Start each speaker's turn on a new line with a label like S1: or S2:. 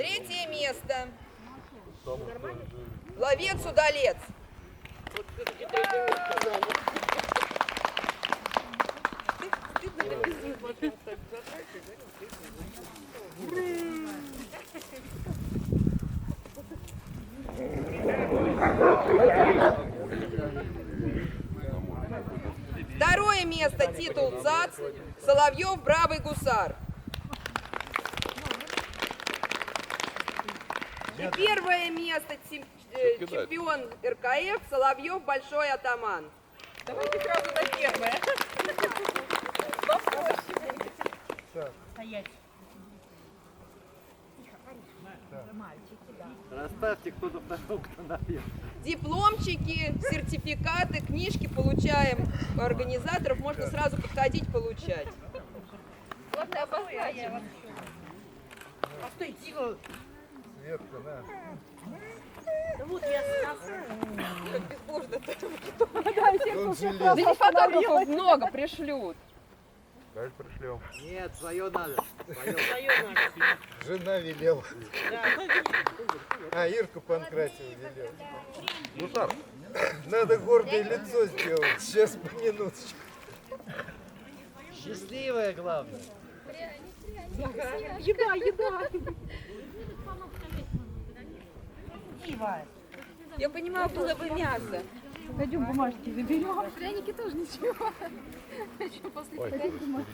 S1: Третье место. Ловец-удалец. Второе место, титул ЦАЦ, Соловьев «Бравый гусар». И первое место, чемпион РКФ, Соловьев «Большой атаман».
S2: Давайте сразу на первое. Стоять.
S3: Расставьте, кто за второго, кто наверх.
S1: Дипломчики, сертификаты, книжки получаем у организаторов. Можно сразу подходить получать.
S2: Вот обоссать. Постой, тихо.
S4: Сверху, да.
S2: Вот я
S1: Как безбожно-то.
S4: Он желез.
S1: Да не фотографов много пришлют.
S4: Давай пришлем.
S3: Нет, свое надо.
S2: свое надо.
S4: Жена велела. А, Ирка Панкратьева велела. Гусар, надо гордое лицо сделать. Сейчас, по минуточку.
S3: Счастливое, главное.
S2: Еда.
S1: Я понимаю, было бы мясо.
S2: Пойдем бумажки заберем.
S5: Пряники тоже ничего. Еще после пряники можно.